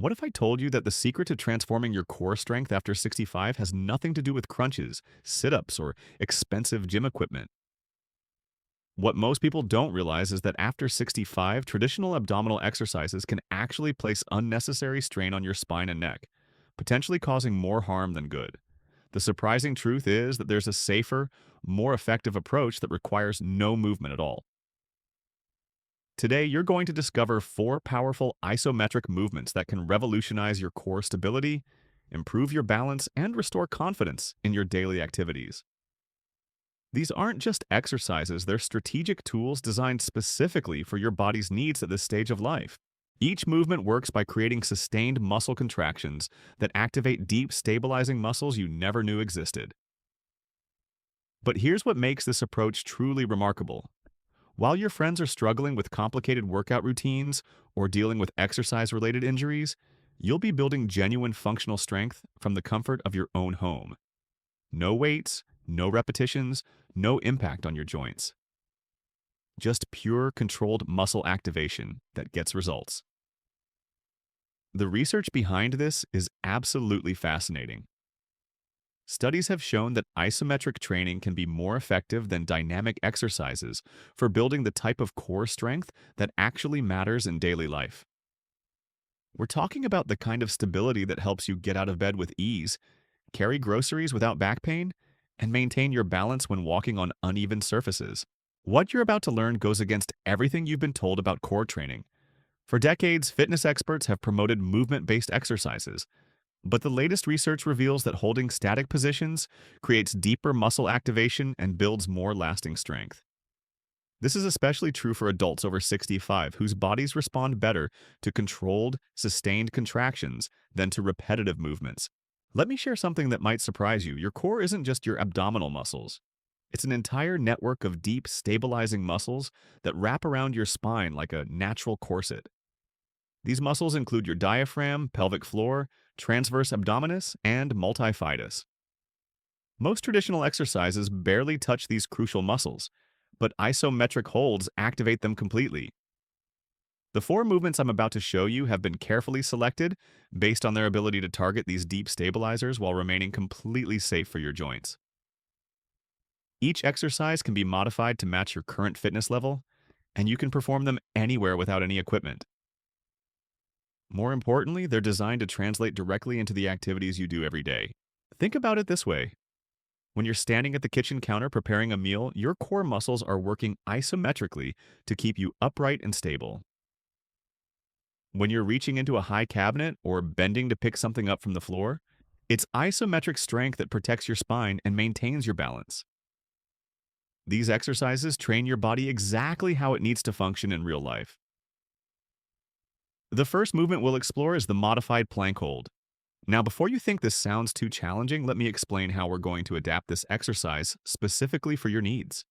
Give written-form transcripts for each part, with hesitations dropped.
What if I told you that the secret to transforming your core strength after 65 has nothing to do with crunches, sit ups, or expensive gym equipment? What most people don't realize is that after 65, traditional abdominal exercises can actually place unnecessary strain on your spine and neck, potentially causing more harm than good. The surprising truth is that there's a safer, more effective approach that requires no movement at all. Today, you're going to discover four powerful isometric movements that can revolutionize your core stability, improve your balance, and restore confidence in your daily activities. These aren't just exercises, they're strategic tools designed specifically for your body's needs at this stage of life. Each movement works by creating sustained muscle contractions that activate deep, stabilizing muscles you never knew existed. But here's what makes this approach truly remarkable. While your friends are struggling with complicated workout routines or dealing with exercise related injuries, you'll be building genuine functional strength from the comfort of your own home. No weights, no repetitions, no impact on your joints. Just pure, controlled muscle activation that gets results. The research behind this is absolutely fascinating. Studies have shown that isometric training can be more effective than dynamic exercises for building the type of core strength that actually matters in daily life. We're talking about the kind of stability that helps you get out of bed with ease, carry groceries without back pain, and maintain your balance when walking on uneven surfaces. What you're about to learn goes against everything you've been told about core training. For decades, fitness experts have promoted movement-based exercises, but the latest research reveals that holding static positions creates deeper muscle activation and builds more lasting strength. This is especially true for adults over 65 whose bodies respond better to controlled, sustained contractions than to repetitive movements. Let me share something that might surprise you. Your core isn't just your abdominal muscles. It's an entire network of deep, stabilizing muscles that wrap around your spine like a natural corset. These muscles include your diaphragm, pelvic floor, transverse abdominis, and multifidus. Most traditional exercises barely touch these crucial muscles, but isometric holds activate them completely. The four movements I'm about to show you have been carefully selected based on their ability to target these deep stabilizers while remaining completely safe for your joints. Each exercise can be modified to match your current fitness level, and you can perform them anywhere without any equipment. More importantly, they're designed to translate directly into the activities you do every day. Think about it this way. When you're standing at the kitchen counter preparing a meal, your core muscles are working isometrically to keep you upright and stable. When you're reaching into a high cabinet or bending to pick something up from the floor, it's isometric strength that protects your spine and maintains your balance. These exercises train your body exactly how it needs to function in real life. The first movement we'll explore is the modified plank hold. Now, before you think this sounds too challenging, let me explain how we're going to adapt this exercise specifically for your needs.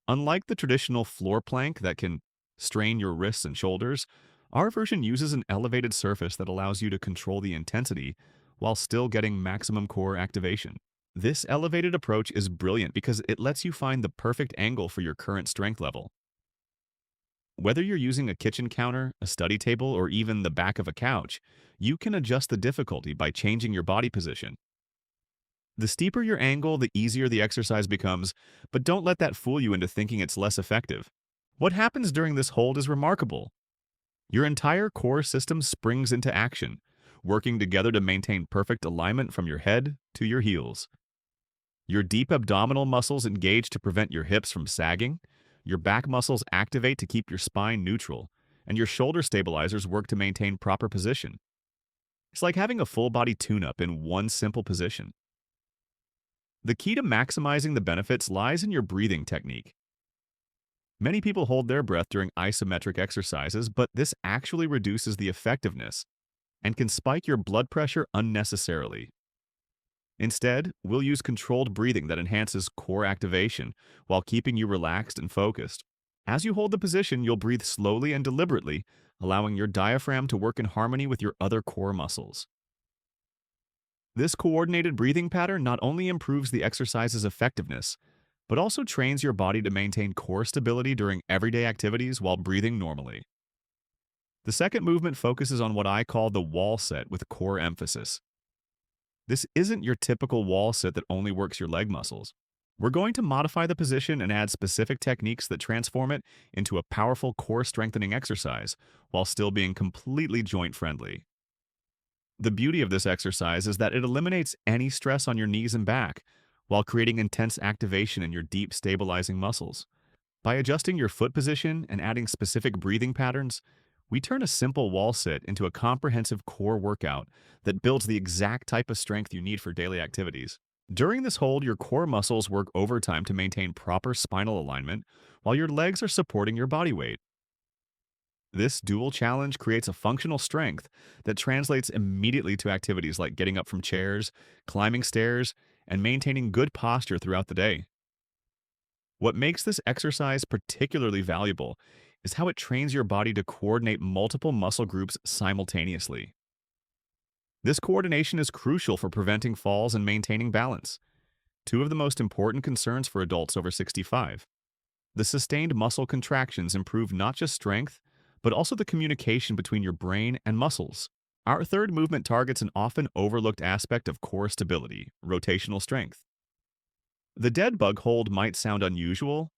Unlike the traditional floor plank that can strain your wrists and shoulders, our version uses an elevated surface that allows you to control the intensity while still getting maximum core activation. This elevated approach is brilliant because it lets you find the perfect angle for your current strength level. Whether you're using a kitchen counter, a study table, or even the back of a couch, you can adjust the difficulty by changing your body position. The steeper your angle, the easier the exercise becomes, but don't let that fool you into thinking it's less effective. What happens during this hold is remarkable. Your entire core system springs into action, working together to maintain perfect alignment from your head to your heels. Your deep abdominal muscles engage to prevent your hips from sagging, your back muscles activate to keep your spine neutral, and your shoulder stabilizers work to maintain proper position. It's like having a full-body tune-up in one simple position. The key to maximizing the benefits lies in your breathing technique. Many people hold their breath during isometric exercises, but this actually reduces the effectiveness and can spike your blood pressure unnecessarily. Instead, we'll use controlled breathing that enhances core activation while keeping you relaxed and focused. As you hold the position, you'll breathe slowly and deliberately, allowing your diaphragm to work in harmony with your other core muscles. This coordinated breathing pattern not only improves the exercise's effectiveness, but also trains your body to maintain core stability during everyday activities while breathing normally. The second movement focuses on what I call the wall set with core emphasis. This isn't your typical wall sit that only works your leg muscles. We're going to modify the position and add specific techniques that transform it into a powerful core strengthening exercise while still being completely joint friendly. The beauty of this exercise is that it eliminates any stress on your knees and back while creating intense activation in your deep stabilizing muscles. By adjusting your foot position and adding specific breathing patterns, we turn a simple wall sit into a comprehensive core workout that builds the exact type of strength you need for daily activities. During this hold, your core muscles work overtime to maintain proper spinal alignment while your legs are supporting your body weight. This dual challenge creates a functional strength that translates immediately to activities like getting up from chairs, climbing stairs, and maintaining good posture throughout the day. What makes this exercise particularly valuable is how it trains your body to coordinate multiple muscle groups simultaneously. This coordination is crucial for preventing falls and maintaining balance, two of the most important concerns for adults over 65. The sustained muscle contractions improve not just strength, but also the communication between your brain and muscles. Our third movement targets an often overlooked aspect of core stability, rotational strength. The dead bug hold might sound unusual,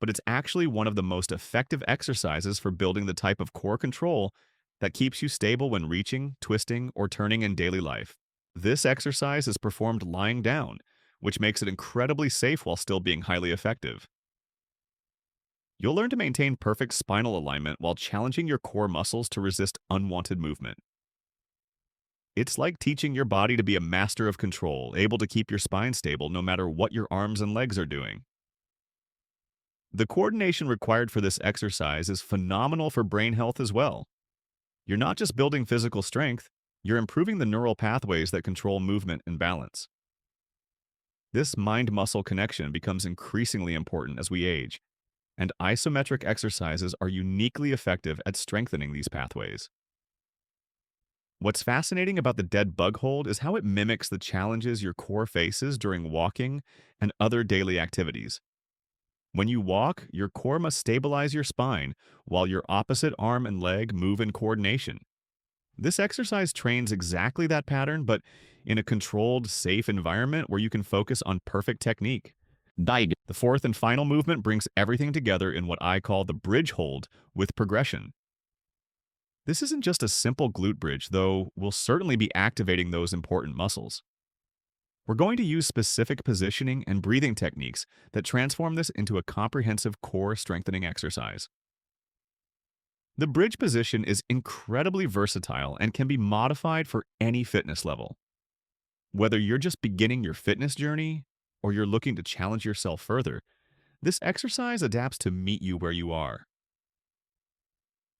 but it's actually one of the most effective exercises for building the type of core control that keeps you stable when reaching, twisting, or turning in daily life. This exercise is performed lying down, which makes it incredibly safe while still being highly effective. You'll learn to maintain perfect spinal alignment while challenging your core muscles to resist unwanted movement. It's like teaching your body to be a master of control, able to keep your spine stable no matter what your arms and legs are doing. The coordination required for this exercise is phenomenal for brain health as well. You're not just building physical strength, you're improving the neural pathways that control movement and balance. This mind-muscle connection becomes increasingly important as we age, and isometric exercises are uniquely effective at strengthening these pathways. What's fascinating about the dead bug hold is how it mimics the challenges your core faces during walking and other daily activities. When you walk, your core must stabilize your spine while your opposite arm and leg move in coordination. This exercise trains exactly that pattern, but in a controlled, safe environment where you can focus on perfect technique. The fourth and final movement brings everything together in what I call the bridge hold with progression. This isn't just a simple glute bridge, though we'll certainly be activating those important muscles. We're going to use specific positioning and breathing techniques that transform this into a comprehensive core strengthening exercise. The bridge position is incredibly versatile and can be modified for any fitness level. Whether you're just beginning your fitness journey or you're looking to challenge yourself further, this exercise adapts to meet you where you are.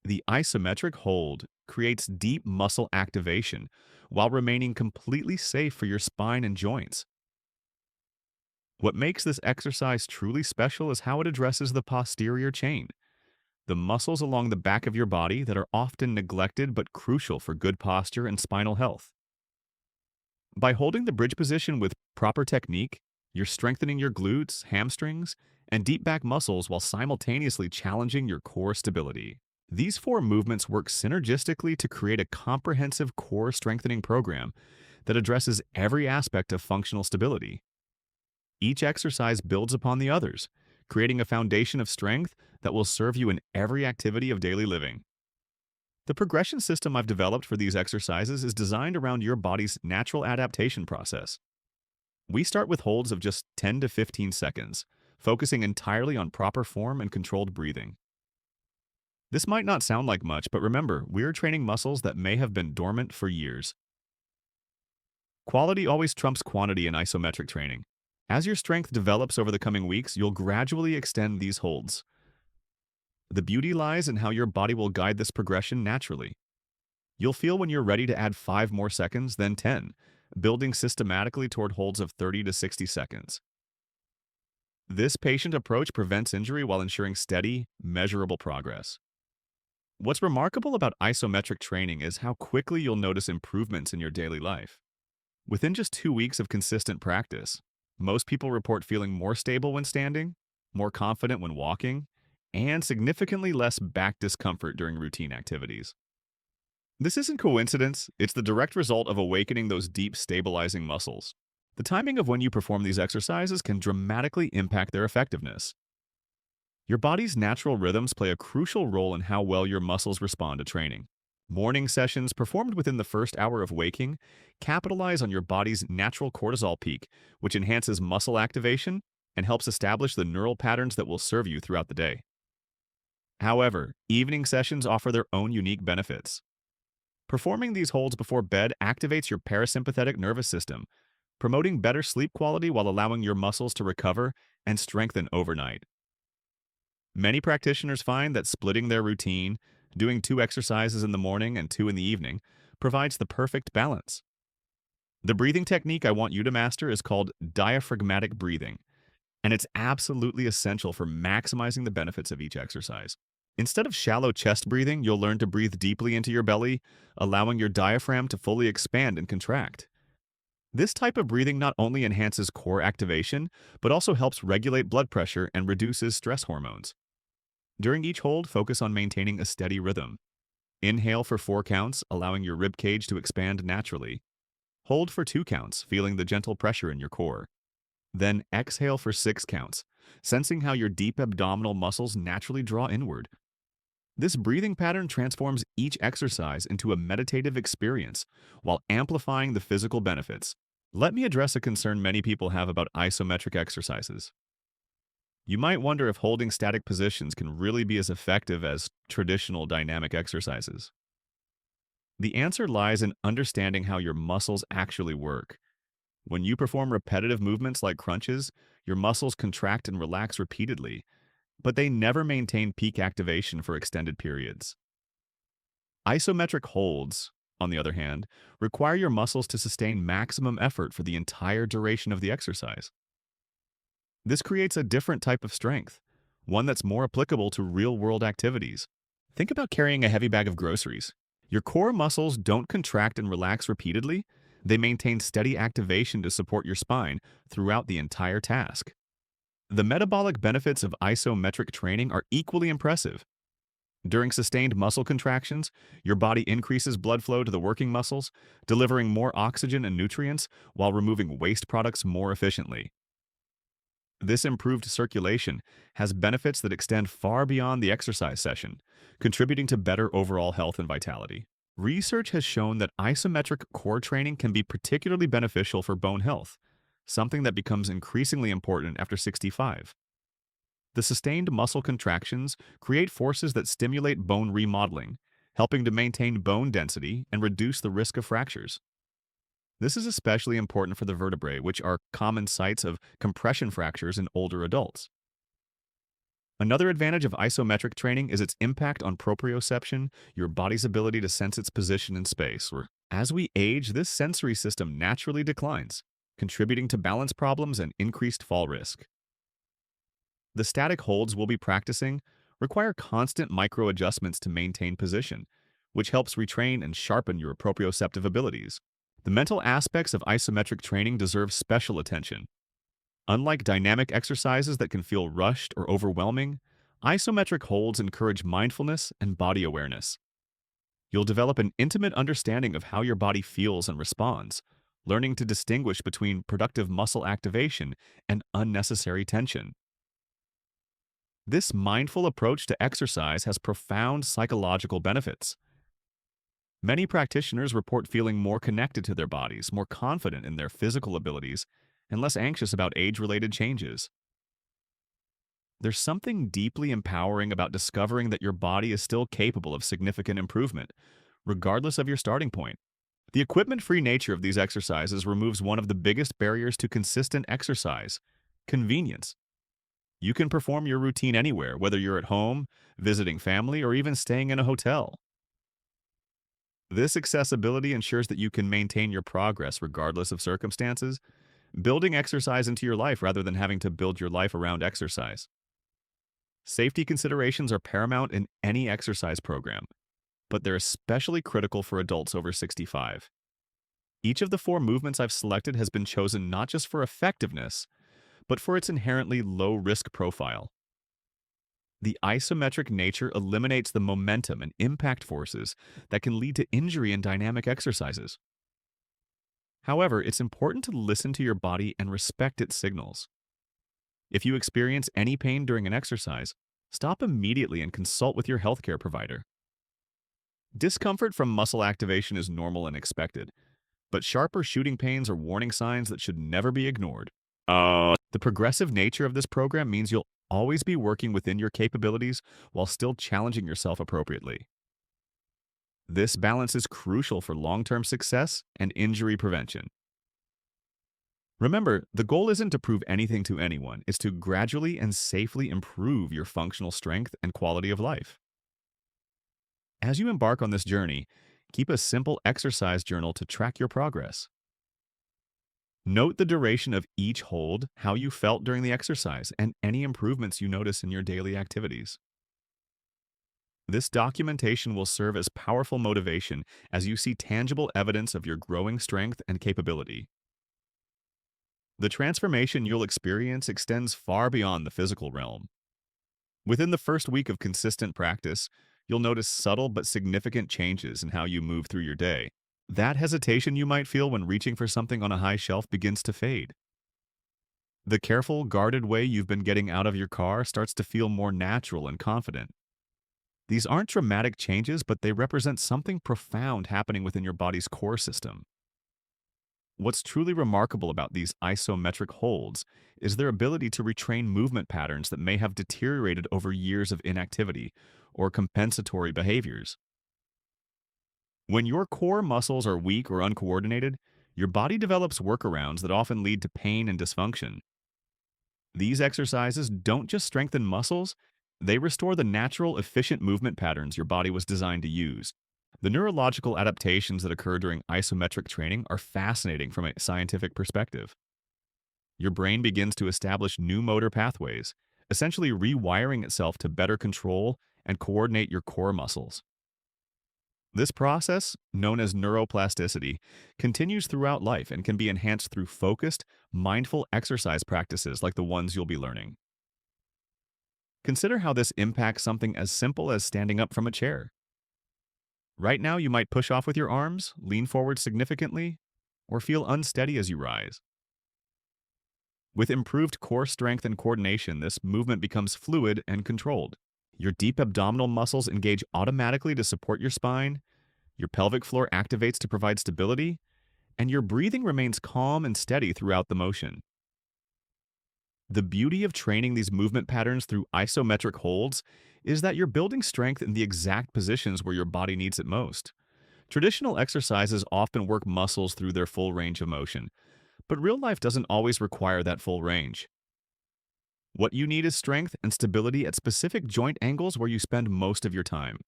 The isometric hold creates deep muscle activation while remaining completely safe for your spine and joints. What makes this exercise truly special is how it addresses the posterior chain, the muscles along the back of your body that are often neglected but crucial for good posture and spinal health. By holding the bridge position with proper technique, you're strengthening your glutes, hamstrings, and deep back muscles while simultaneously challenging your core stability. These four movements work synergistically to create a comprehensive core strengthening program that addresses every aspect of functional stability. Each exercise builds upon the others, creating a foundation of strength that will serve you in every activity of daily living. The progression system I've developed for these exercises is designed around your body's natural adaptation process. We start with holds of just 10 to 15 seconds, focusing entirely on proper form and controlled breathing. This might not sound like much, but remember, we're training muscles that may have been dormant for years. Quality always trumps quantity in isometric training. As your strength develops over the coming weeks, you'll gradually extend these holds. The beauty lies in how your body will guide this progression naturally. You'll feel when you're ready to add 5 more seconds, then 10, building systematically toward holds of 30 to 60 seconds. This patient approach prevents injury while ensuring steady, measurable progress. What's remarkable about isometric training is how quickly you'll notice improvements in your daily life. Within just 2 weeks of consistent practice, most people report feeling more stable when standing, more confident when walking, and significantly less back discomfort during routine activities. This isn't coincidence, it's the direct result of awakening those deep, stabilizing muscles. The timing of when you perform these exercises can dramatically impact their effectiveness. Your body's natural rhythms play a crucial role in how well your muscles respond to training. Morning sessions performed within the first hour of waking capitalize on your body's natural cortisol peak, which enhances muscle activation and helps establish the neural patterns that will serve you throughout the day. However, evening sessions offer their own unique benefits. Performing these holds before bed activates your parasympathetic nervous system, promoting better sleep quality while allowing your muscles to recover and strengthen overnight. Many practitioners find that splitting their routine, doing 2 exercises in the morning and 2 in the evening, provides the perfect balance. The breathing technique I want you to master is called diaphragmatic breathing, and it's absolutely essential for maximizing the benefits of each exercise. Instead of shallow chest breathing, you'll learn to breathe deeply into your belly, allowing your diaphragm to fully expand and contract. This type of breathing not only enhances core activation, but also helps regulate blood pressure and reduces stress hormones. During each hold, focus on maintaining a steady rhythm. Inhale for 4 counts, allowing your rib cage to expand naturally. Hold for 2 counts, feeling the gentle pressure in your core. Then exhale for 6 counts, sensing how your deep abdominal muscles naturally draw inward. This breathing pattern transforms each exercise into a meditative experience while amplifying the physical benefits. Let me address a concern many people have about isometric exercises. You might wonder if holding static positions can really be as effective as traditional dynamic exercises. The answer lies in understanding how your muscles actually work. When you perform repetitive movements like crunches, your muscles contract and relax repeatedly, but they never maintain peak activation for extended periods. Isometric holds, on the other hand, require your muscles to sustain maximum effort for the entire duration of the exercise. This creates a different type of strength, one that's more applicable to real-world activities. Think about carrying a heavy bag of groceries. Your core muscles don't contract and relax repeatedly. They maintain steady activation to support your spine throughout the entire task. The metabolic benefits of isometric training are equally impressive. During sustained muscle contractions, your body increases blood flow to the working muscles, delivering more oxygen and nutrients while removing waste products more efficiently. This improved circulation has benefits that extend far beyond the exercise session, contributing to better overall health and vitality. Research has shown that isometric core training can be particularly beneficial for bone health, something that becomes increasingly important after 65. The sustained muscle contractions create forces that stimulate bone remodeling, helping to maintain bone density and reduce the risk of fractures. This is especially important for the vertebrae, which are common sites of compression fractures in older adults. Another advantage of isometric training is its impact on proprioception, your body's ability to sense its position in space, where as we age, this sensory system naturally declines, contributing to balance problems and increased fall risk. The static holds we'll be practicing require constant micro-adjustments to maintain position, which helps retrain and sharpen your proprioceptive abilities. The mental aspects of isometric training deserve special attention. Unlike dynamic exercises that can feel rushed or overwhelming, isometric holds encourage mindfulness and body awareness. You'll develop an intimate understanding of how your body feels and responds, learning to distinguish between productive muscle activation and unnecessary tension. This mindful approach to exercise has profound psychological benefits. Many practitioners report feeling more connected to their bodies, more confident in their physical abilities, and less anxious about age-related changes. There's something deeply empowering about discovering that your body is still capable of significant improvement, regardless of your starting point. The equipment-free nature of these exercises removes one of the biggest barriers to consistent exercise: convenience. You can perform your routine anywhere, whether you're at home, visiting family, or even staying in a hotel. This accessibility ensures that you can maintain your progress regardless of circumstances, building exercise into your life rather than having to build your life around exercise. Safety considerations are paramount in any exercise program, but they're especially critical for adults over 65. Each of the 4 movements I've selected has been chosen not just for effectiveness, but for its inherently low-risk profile. The isometric nature eliminates the momentum and impact forces that can lead to injury in dynamic exercises. However, it's important to listen to your body and respect its signals. If you experience any pain during an exercise, stop immediately and consult with your healthcare provider. Discomfort from muscle activation is normal and expected, but sharp or shooting pains are warning signs that should never be ignored. The progressive nature of this program means you'll always be working within your capabilities while still challenging yourself appropriately. This balance is crucial for long-term success and injury prevention. Remember, the goal isn't to prove anything to anyone, it's to gradually and safely improve your functional strength and quality of life. As you embark on this journey, keep a simple exercise journal to track your progress. Note the duration of each hold, how you felt during the exercise, and any improvements you notice in your daily activities. This documentation will serve as powerful motivation as you see tangible evidence of your growing strength and capability. The transformation you'll experience extends far beyond the physical realm. Within the first week of consistent practice, you'll notice subtle but significant changes in how you move through your day. That hesitation you might feel when reaching for something on a high shelf begins to fade. The careful, guarded way you've been getting out of your car starts to feel more natural and confident. These aren't dramatic changes, but they represent something profound happening within your body's core system. What's truly remarkable about these isometric holds is their ability to retrain movement patterns that may have deteriorated over years of inactivity or compensatory behaviors. When your core muscles are weak or uncoordinated, your body develops workarounds that often lead to pain and dysfunction. These exercises don't just strengthen muscles, they restore the natural, efficient movement patterns your body was designed to use. The neurological adaptations that occur during isometric training are fascinating from a scientific perspective. Your brain begins to establish new motor pathways, essentially rewiring itself to better control and coordinate your core muscles. This process, known as neuroplasticity, continues throughout life and can be enhanced through focused, mindful exercise practices like the ones you'll be learning. Consider how this impacts something as simple as standing up from a chair. Right now, you might push off with your arms, lean forward significantly, or feel unsteady as you rise. With improved core strength and coordination, this movement becomes fluid and controlled. Your deep abdominal muscles engage automatically to support your spine, your pelvic floor activates to provide stability, and your breathing remains calm and steady throughout the motion. The beauty of training these movement patterns through isometric holds is that you're building strength in the exact positions where your body needs it most. Traditional exercises often work muscles through their full range of motion, but real life doesn't always require that full range. What you need is strength and stability at specific joint angles where you spend most of your time.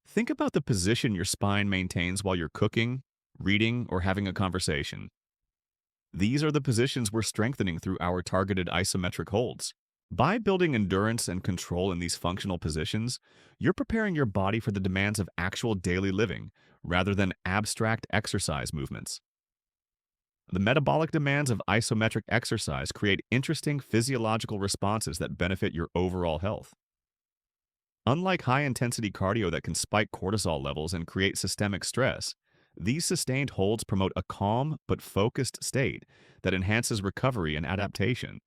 Think about the position your spine maintains while you're cooking, reading, or having a conversation. These are the positions we're strengthening through our targeted isometric holds. By building endurance and control in these functional positions, you're preparing your body for the demands of actual daily living rather than abstract exercise movements. The metabolic demands of isometric exercise create interesting physiological responses that benefit your overall health. Unlike high-intensity cardio that can spike cortisol levels and create systemic stress, these sustained holds promote a calm but focused state that enhances recovery and adaptation.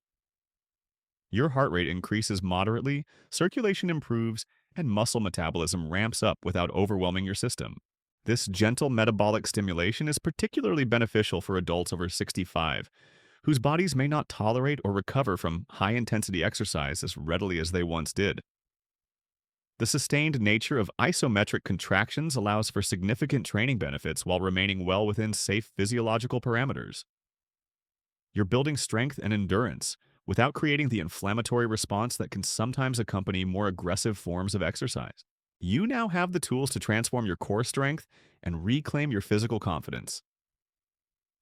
Your heart rate increases moderately, circulation improves, and muscle metabolism ramps up without overwhelming your system. This gentle metabolic stimulation is particularly beneficial for adults over 65, whose bodies may not tolerate or recover from high-intensity exercise as readily as they once did. The sustained nature of isometric contractions allows for significant training benefits while remaining well within safe physiological parameters. You're building strength and endurance without creating the inflammatory response that can sometimes accompany more aggressive forms of exercise. You now have the tools to transform your core strength and reclaim your physical confidence.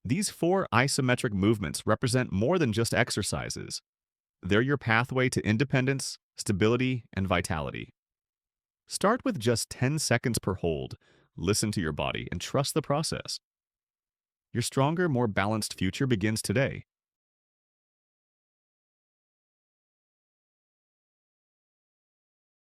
These 4 isometric movements represent more than just exercises. They're your pathway to independence, stability, and vitality. Start with just 10 seconds per hold, listen to your body, and trust the process. Your stronger, more balanced future begins today.